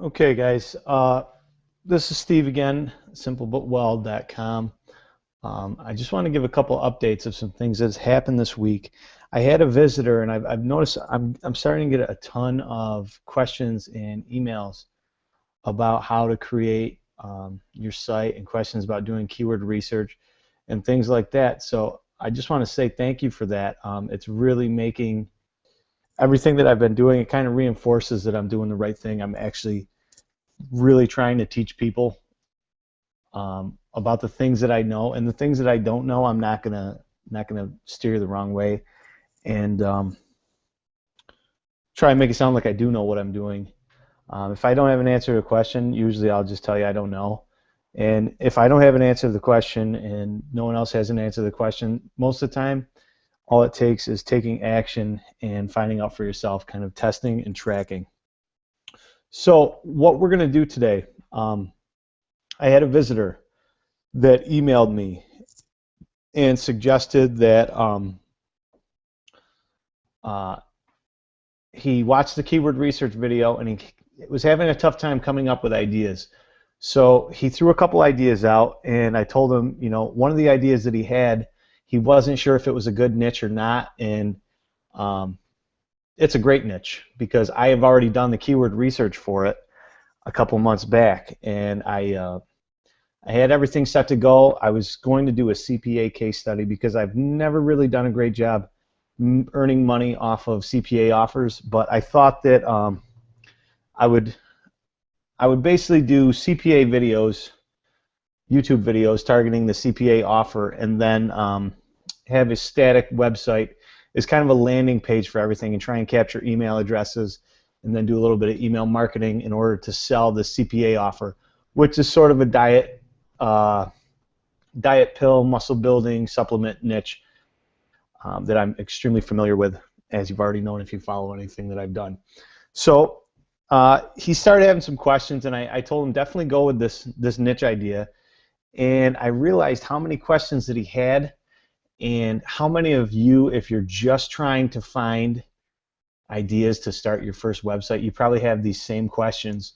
Okay, guys. This is Steve again, simplebutwell.com. I just want to give a couple updates of some things that's happened this week. I had a visitor, and I've noticed I'm starting to get a ton of questions and emails about how to create your site and questions about doing keyword research and things like that. So I just want to say thank you for that. It's really making everything that I've been doing. It kind of reinforces that I'm doing the right thing. I'm actually really trying to teach people about the things that I know, and the things that I don't know, I'm not gonna steer the wrong way and try and make it sound like I do know what I'm doing. If I don't have an answer to a question, usually I'll just tell you I don't know. And if I don't have an answer to the question and no one else has an answer to the question, most of the time, all it takes is taking action and finding out for yourself, kind of testing and tracking. So what we're going to do today, I had a visitor that emailed me and suggested that uh, he watched the keyword research video and he was having a tough time coming up with ideas. So he threw a couple ideas out, and I told him, one of the ideas that he had, he wasn't sure if it was a good niche or not, and um, it's a great niche because I have already done the keyword research for it a couple months back, and I had everything set to go. I was going to do a CPA case study because I've never really done a great job earning money off of CPA offers, but I thought that I would I would basically do CPA videos, YouTube videos targeting the CPA offer, and then have a static website as kind of a landing page for everything, and try and capture email addresses, and then do a little bit of email marketing in order to sell the CPA offer, which is sort of a uh, diet pill muscle building supplement niche that I'm extremely familiar with, as you've already known if you follow anything that I've done. So he started having some questions, and I told him definitely go with this niche idea. And I realized how many questions that he had, and how many of you, if you're just trying to find ideas to start your first website, you probably have these same questions.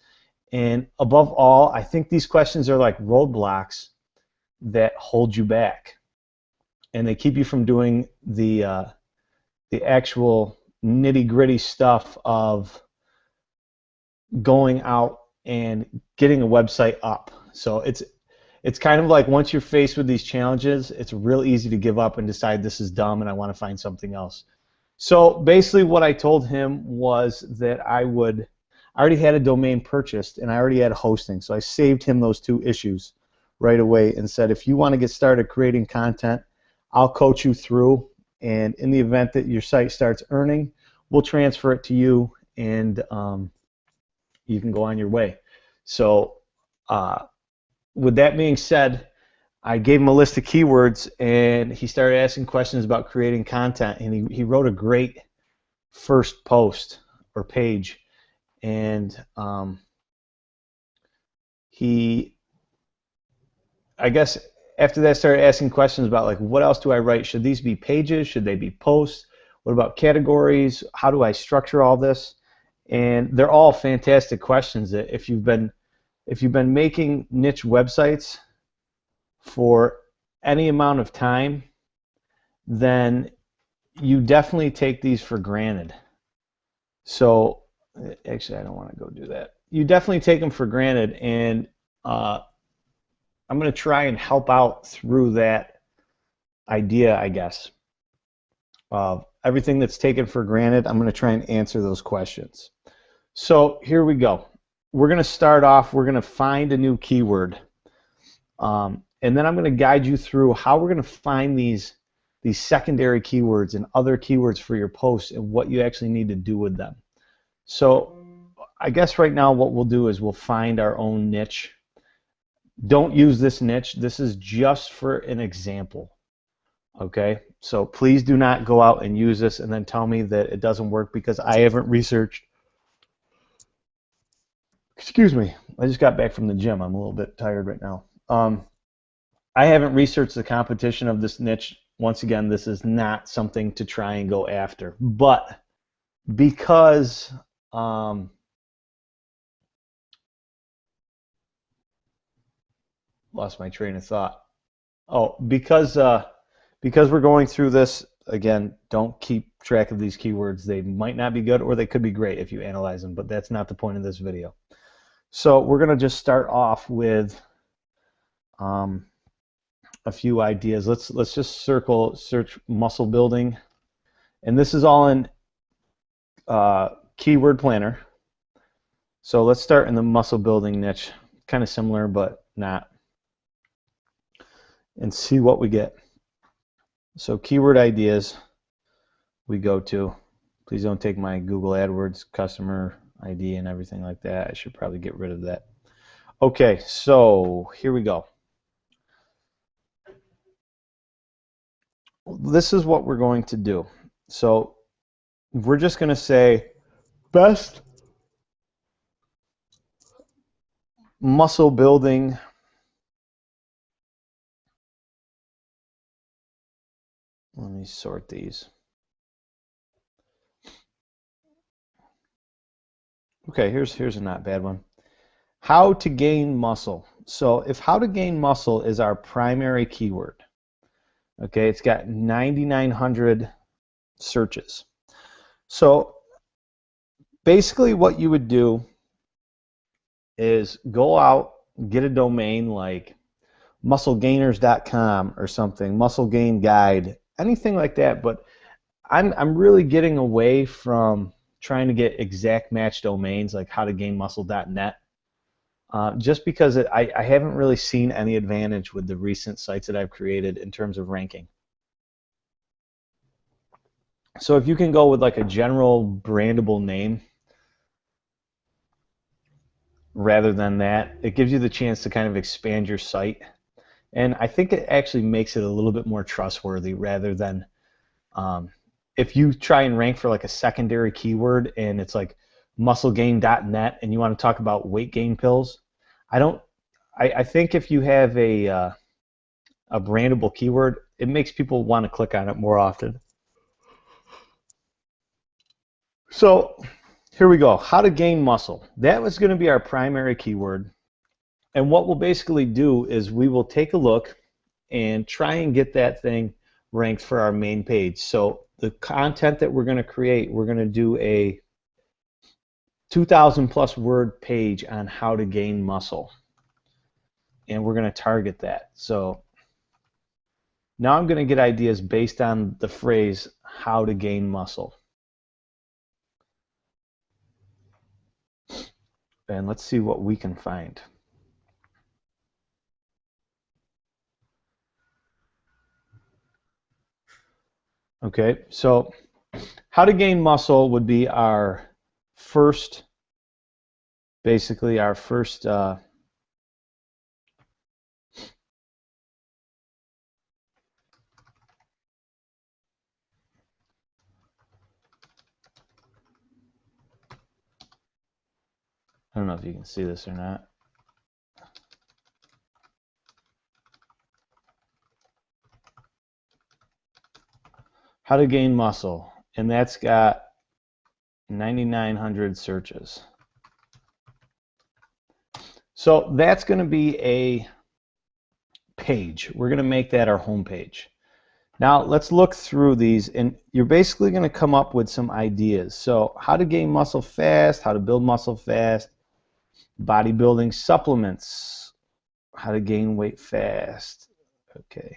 And above all, I think these questions are like roadblocks that hold you back, and they keep you from doing the actual nitty gritty stuff of going out and getting a website up. So it's kind of like once you're faced with these challenges, it's real easy to give up and decide this is dumb and I want to find something else. So basically what I told him was that I already had a domain purchased and I already had hosting. So I saved him those two issues right away and said, if you want to get started creating content, I'll coach you through, and in the event that your site starts earning, we'll transfer it to you, and you can go on your way. So uh, with that being said, I gave him a list of keywords, and he started asking questions about creating content, and he wrote a great first post or page, and he, I guess after that, started asking questions about, like, what else do I write? Should these be pages? Should they be posts? What about categories? How do I structure all this? And they're all fantastic questions that if you've been making niche websites for any amount of time, then you definitely take these for granted. So actually, I don't want to go do that. You definitely take them for granted, and uh, I'm going to try and help out through that idea, I guess, of everything that's taken for granted. I'm going to try and answer those questions. So here we go. We're going to start off, we're going to find a new keyword. And then I'm going to guide you through how we're going to find these secondary keywords and other keywords for your posts and what you actually need to do with them. So I guess right now what we'll do is we'll find our own niche. Don't use this niche. This is just for an example. Okay? So please do not go out and use this and then tell me that it doesn't work because I haven't researched. Excuse me. I just got back from the gym. I'm a little bit tired right now. I haven't researched the competition of this niche. Once again, this is not something to try and go after. But because Lost my train of thought. Oh, because we're going through this again, don't keep track of these keywords. They might not be good or they could be great if you analyze them, but that's not the point of this video. So we're going to just start off with a few ideas. Let's just search muscle building, and this is all in Keyword Planner. So let's start in the muscle building niche, kind of similar but not, and see what we get. So keyword ideas we go to. Please don't take my Google AdWords customer ID and everything like that. I should probably get rid of that. Okay, so here we go. This is what we're going to do. So we're just going to say best muscle building let me sort these. Okay, here's a not bad one. How to gain muscle. So if how to gain muscle is our primary keyword, okay, it's got 9,900 searches. So basically what you would do is go out, get a domain like musclegainers.com or something, muscle gain guide, anything like that. But I'm really getting away from trying to get exact match domains like howtogainmuscle.net, just because I haven't really seen any advantage with the recent sites that I've created in terms of ranking. So if you can go with like a general brandable name rather than that, it gives you the chance to kind of expand your site. And I think it actually makes it a little bit more trustworthy rather than if you try and rank for like a secondary keyword and it's like musclegain.net and you want to talk about weight gain pills. I think if you have a brandable keyword, it makes people want to click on it more often. So here we go. How to gain muscle. That was going to be our primary keyword. And what we'll basically do is we will take a look and try and get that thing ranked for our main page. So the content that we're going to create, we're going to do a 2,000 plus word page on how to gain muscle. And we're going to target that. So now I'm going to get ideas based on the phrase how to gain muscle. And let's see what we can find. Okay, so how to gain muscle would be our first, basically our first I don't know if you can see this or not. How to gain muscle, and that's got 9,900 searches. So that's going to be a page. We're going to make that our home page. Now let's look through these, and you're basically going to come up with some ideas. So how to gain muscle fast, how to build muscle fast, bodybuilding supplements, how to gain weight fast. Okay.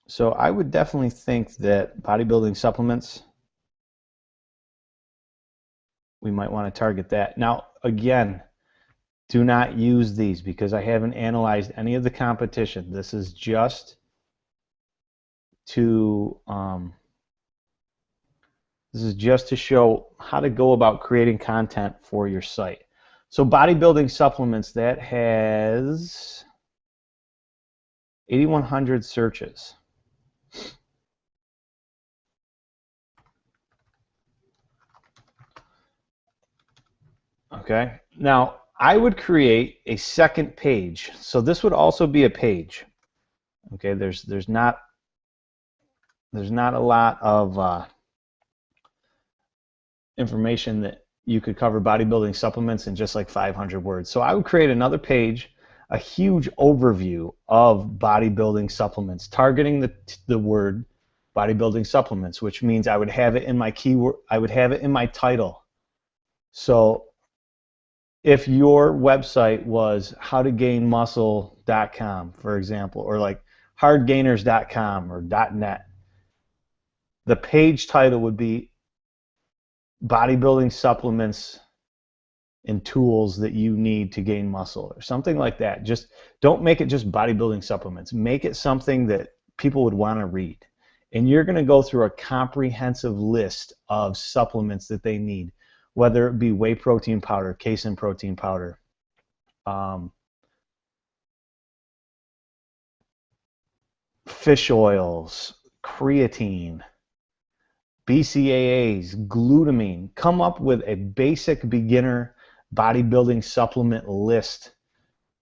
So I would definitely think that bodybuilding supplements, we might want to target that. Now, again, do not use these because I haven't analyzed any of the competition. This is just to show how to go about creating content for your site. So bodybuilding supplements, that has 8,100 searches. Okay, now I would create a second page. So this would also be a page. Okay, there's not a lot of information that you could cover bodybuilding supplements in just like 500 words. So I would create another page, a huge overview of bodybuilding supplements, targeting the word bodybuilding supplements, which means I would have it in my keyword, I would have it in my title. So if your website was howtogainmuscle.com, for example, or like hardgainers.com or .net, the page title would be bodybuilding supplements and tools that you need to gain muscle or something like that. Just don't make it just bodybuilding supplements. Make it something that people would want to read. And you're going to go through a comprehensive list of supplements that they need, whether it be whey protein powder, casein protein powder, fish oils, creatine, BCAAs, glutamine. Come up with a basic beginner bodybuilding supplement list.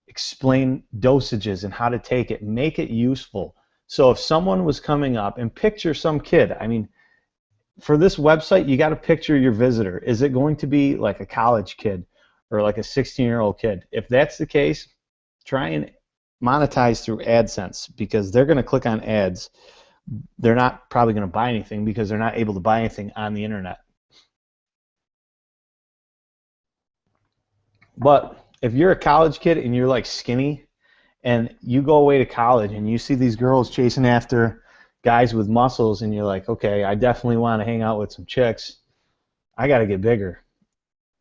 Explain dosages and how to take it. Make it useful. So if someone was coming up, and picture some kid, I mean, for this website, you got to picture your visitor. Is it going to be like a college kid or like a 16-year-old kid? If that's the case, try and monetize through AdSense, because they're going to click on ads. They're not probably going to buy anything because they're not able to buy anything on the internet. But if you're a college kid and you're like skinny and you go away to college and you see these girls chasing after guys with muscles and you're like, okay, I definitely want to hang out with some chicks. I got to get bigger.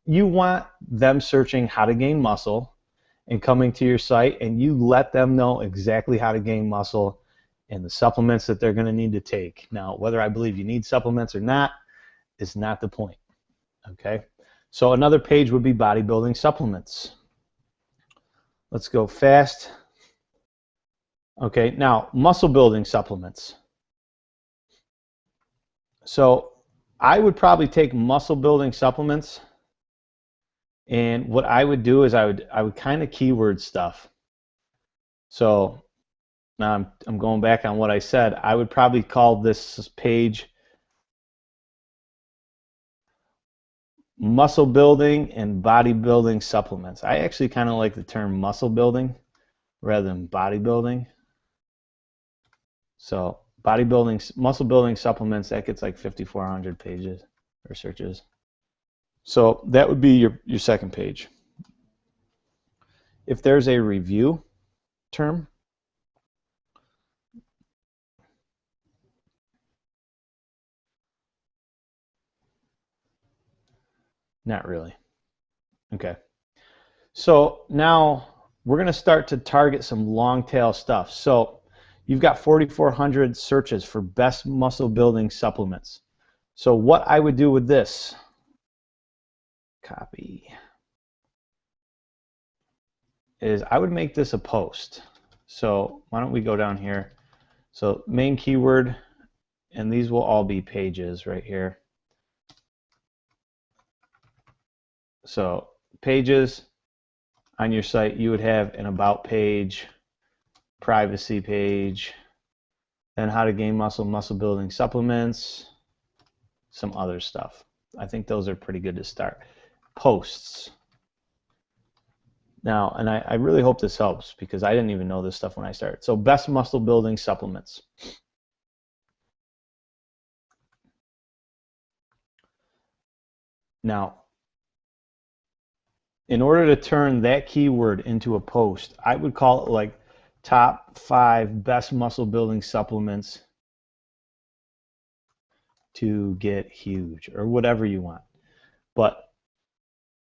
You want them searching how to gain muscle and coming to your site, and you let them know exactly how to gain muscle and the supplements that they're going to need to take. Now, whether I believe you need supplements or not is not the point. Okay? So another page would be bodybuilding supplements. Let's go fast. Okay, now muscle building supplements. So I would probably take muscle building supplements, and what I would do is I would kind of keyword stuff. So now I'm going back on what I said. I would probably call this page muscle building and bodybuilding supplements. I actually kind of like the term muscle building rather than bodybuilding. So bodybuilding, muscle building supplements, that gets like 5,400 pages or searches. So that would be your second page. If there's a review term, not really. Okay. So now we're going to start to target some long tail stuff. So you've got 4,400 searches for best muscle building supplements. So what I would do with this, copy, is I would make this a post. So why don't we go down here? So main keyword, and these will all be pages right here. So pages on your site, you would have an about page, privacy page, then how to gain muscle, muscle building supplements, some other stuff. I think those are pretty good to start. Posts. Now, and I really hope this helps because I didn't even know this stuff when I started. So best muscle building supplements. Now, in order to turn that keyword into a post, I would call it like top 5 best muscle building supplements to get huge, or whatever you want. But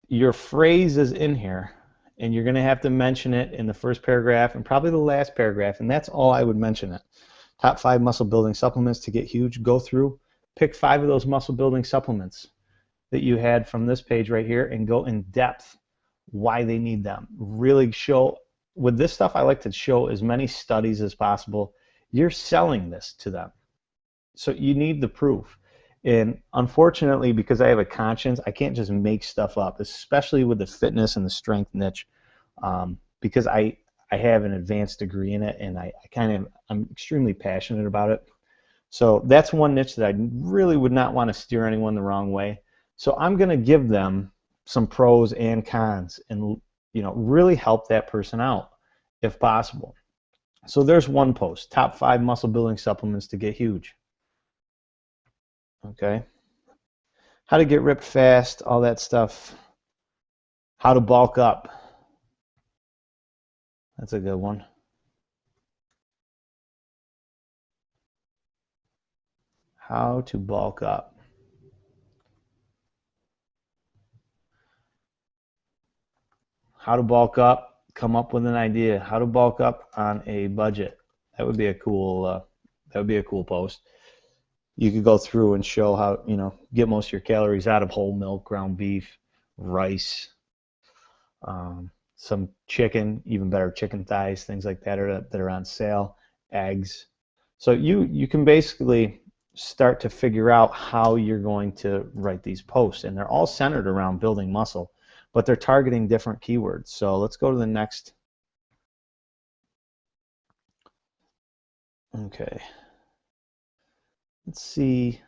your phrase is in here, and you're going to have to mention it in the first paragraph and probably the last paragraph, and that's all I would mention it. Top 5 muscle building supplements to get huge. Go through, pick 5 of those muscle building supplements that you had from this page right here and go in depth why they need them. Really show, with this stuff I like to show as many studies as possible. You're selling this to them. So you need the proof. And unfortunately, because I have a conscience, I can't just make stuff up, especially with the fitness and the strength niche, because I have an advanced degree in it, and I'm extremely passionate about it. So that's one niche that I really would not want to steer anyone the wrong way. So I'm going to give them some pros and cons and really help that person out if possible. So there's one post, top 5 muscle building supplements to get huge. Okay. How to get ripped fast, all that stuff. How to bulk up. That's a good one. How to bulk up. How to bulk up, come up with an idea. How to bulk up on a budget. That would be a cool post. You could go through and show how, get most of your calories out of whole milk, ground beef, rice, some chicken, even better chicken thighs, things like that are on sale, eggs. So you can basically start to figure out how you're going to write these posts, and they're all centered around building muscle, but they're targeting different keywords. So let's go to the next. Okay. Let's see.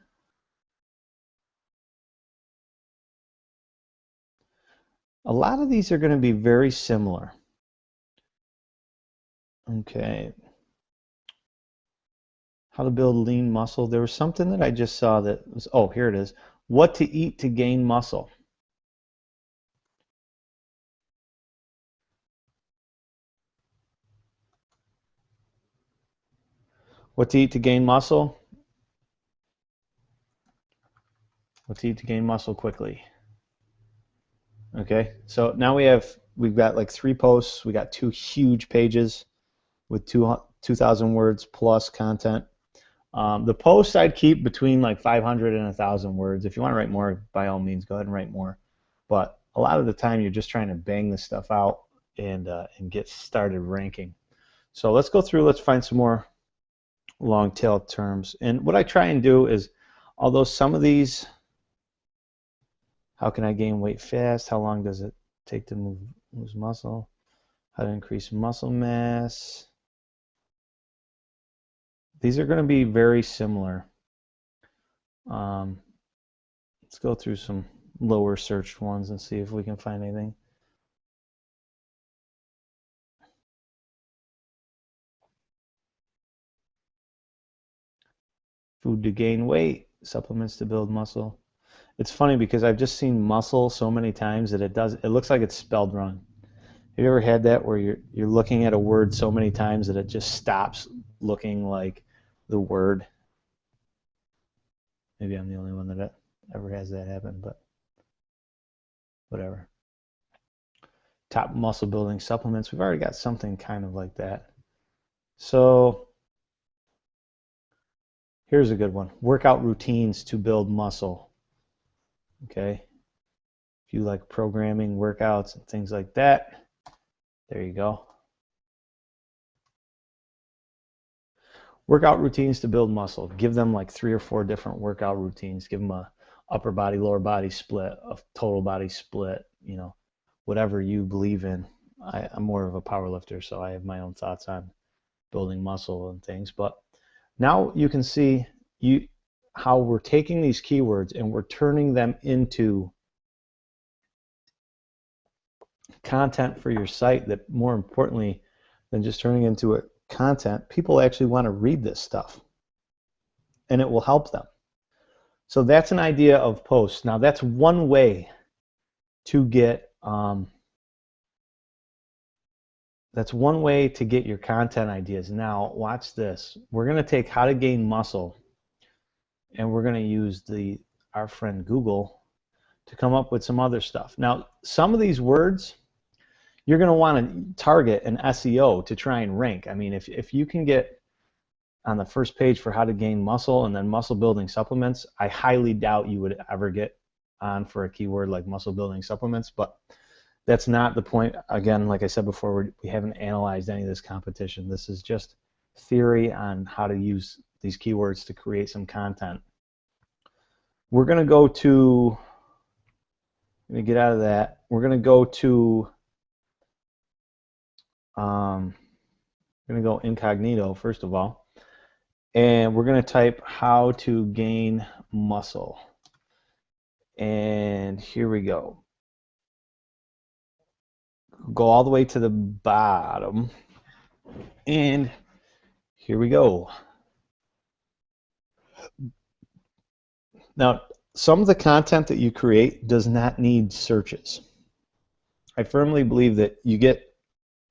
A lot of these are going to be very similar. Okay. How to build lean muscle. There was something that I just saw that was, oh, here it is. What to eat to gain muscle. What to eat to gain muscle? What to eat to gain muscle quickly. Okay, so now we've got like 3 posts. We got 2 huge pages with 2,000 words plus content. The posts I'd keep between like 500 and 1,000 words. If you want to write more, by all means, go ahead and write more. But a lot of the time, you're just trying to bang this stuff out and get started ranking. So let's go through. Let's find some more long tail terms. And what I try and do is, although some of these, how can I gain weight fast? How long does it take to lose muscle? How to increase muscle mass? These are going to be very similar. Let's go through some lower searched ones and see if we can find anything. Food to gain weight, supplements to build muscle. It's funny because I've just seen muscle so many times that it looks like it's spelled wrong. Have you ever had that where you're looking at a word so many times that it just stops looking like the word? Maybe I'm the only one that ever has that happen, but whatever. Top muscle building supplements. We've already got something kind of like that. So here's a good one. Workout routines to build muscle. Okay. If you like programming workouts and things like that, there you go. Workout routines to build muscle. Give them like 3 or 4 different workout routines. Give them a upper body, lower body split, a total body split, whatever you believe in. I'm more of a power lifter, so I have my own thoughts on building muscle and things. But now you can see how we're taking these keywords and we're turning them into content for your site that, more importantly than just turning into a content, people actually want to read this stuff and it will help them. So that's an idea of posts. Now that's one way to get your content ideas. Now watch this. We're going to take how to gain muscle and we're going to use our friend Google to come up with some other stuff. Now some of these words you're going to want to target an SEO to try and rank. I mean, if you can get on the first page for how to gain muscle and then muscle building supplements, I highly doubt you would ever get on for a keyword like muscle building supplements, but that's not the point. Again, like I said before, we haven't analyzed any of this competition. This is just theory on how to use these keywords to create some content. We're going to go to, let me get out of that. We're going to go to I'm going to go incognito first of all, and we're going to type how to gain muscle. And here we go. Go all the way to the bottom. And here we go. Now, some of the content that you create does not need searches. I firmly believe that you get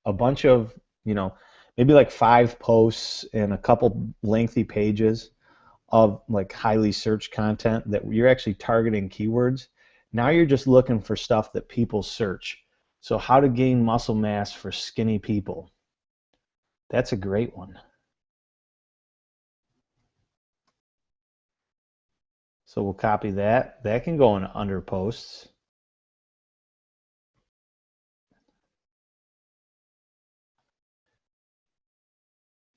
a bunch of, maybe like 5 posts and a couple lengthy pages of like highly searched content that you're actually targeting keywords. Now you're just looking for stuff that people search. So how to gain muscle mass for skinny people. That's a great one. So we'll copy that. That can go in under posts.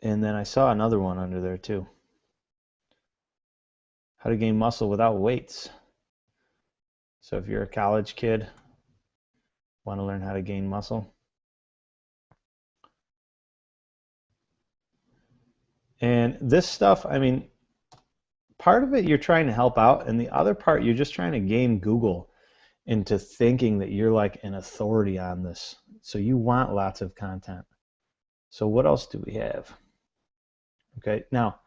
And then I saw another one under there too. How to gain muscle without weights. So if you're a college kid, want to learn how to gain muscle. And this stuff, I mean, part of it you're trying to help out, and the other part you're just trying to game Google into thinking that you're like an authority on this. So you want lots of content. So what else do we have? Okay, now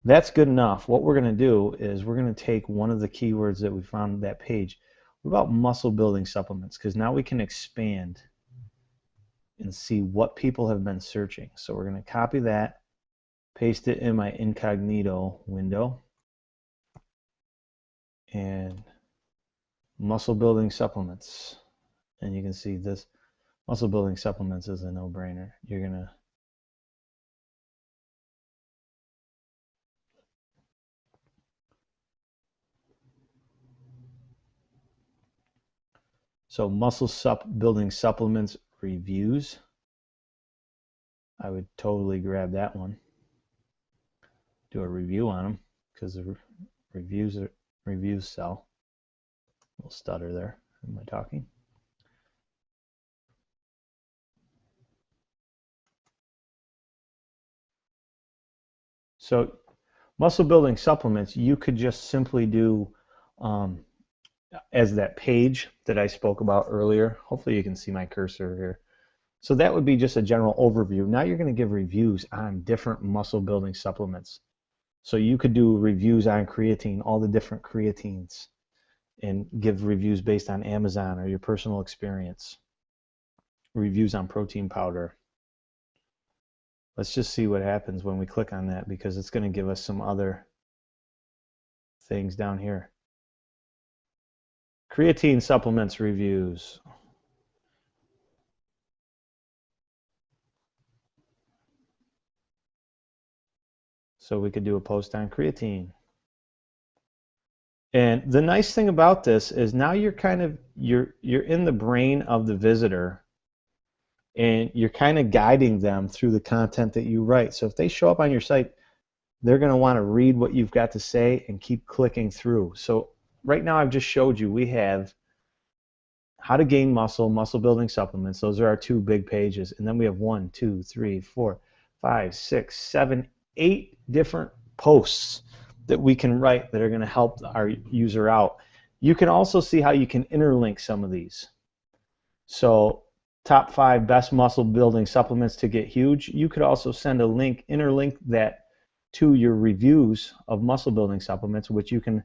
that's good enough. What we're going to do is we're going to take one of the keywords that we found on that page. What about muscle building supplements? Because now we can expand and see what people have been searching. So we're going to copy that, paste it in my incognito window, and muscle building supplements. And you can see this muscle building supplements is a no-brainer. You're going to So muscle building supplements reviews. I would totally grab that one. Do a review on them because the reviews sell. A little stutter there. Am I talking? So muscle building supplements, you could just simply do as that page that I spoke about earlier. Hopefully you can see my cursor here. So that would be just a general overview. Now you're going to give reviews on different muscle building supplements. So you could do reviews on creatine, all the different creatines, and give reviews based on Amazon or your personal experience. Reviews on protein powder. Let's just see what happens when we click on that, because it's going to give us some other things down here. Creatine supplements reviews. So we could do a post on creatine. And the nice thing about this is now you're in the brain of the visitor, and you're kind of guiding them through the content that you write. So if they show up on your site, they're going to want to read what you've got to say and keep clicking through. So right now I've just showed you we have how to gain muscle, muscle building supplements. Those are our 2 big pages. And then we have 1, 2, 3, 4, 5, 6, 7, 8 different posts that we can write that are going to help our user out. You can also see how you can interlink some of these. So top 5 best muscle building supplements to get huge. You could also send a link, interlink that to your reviews of muscle building supplements, which you can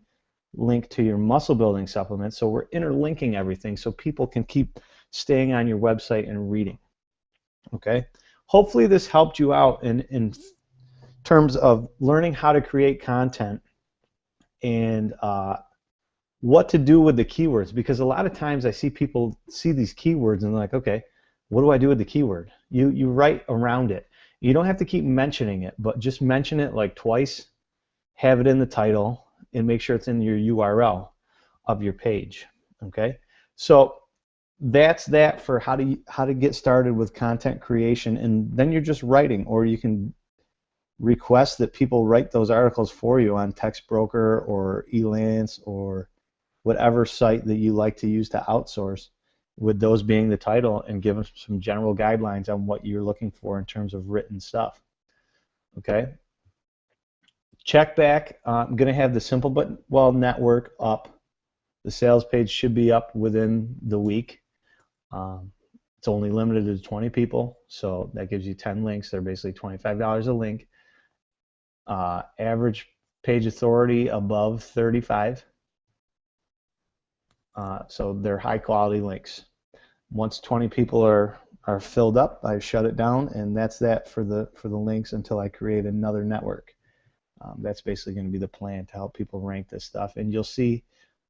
link to your muscle building supplements. So we're interlinking everything so people can keep staying on your website and reading. Okay? Hopefully this helped you out in terms of learning how to create content and what to do with the keywords, because a lot of times I see people see these keywords and they're like, okay, what do I do with the keyword? You write around it. You don't have to keep mentioning it, but just mention it like twice, have it in the title, and make sure it's in your URL of your page. Okay, so that's that for how to get started with content creation, and then you're just writing, or you can request that people write those articles for you on TextBroker or Elance or whatever site that you like to use to outsource, with those being the title, and give them some general guidelines on what you're looking for in terms of written stuff. Okay. Check back. I'm going to have the Simple But Well network up, The sales page should be up within the week. It's only limited to 20 people, so that gives you 10 links. They're basically $25 a link. Average page authority above 35. So they're high quality links. Once 20 people are filled up, I shut it down, and that's that for the links until I create another network. That's basically going to be the plan to help people rank this stuff. And you'll see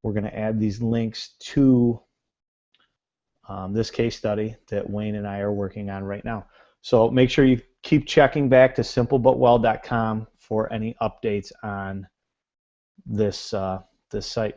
we're going to add these links to this case study that Wayne and I are working on right now. So make sure you keep checking back to simplebutwell.com for any updates on this this site.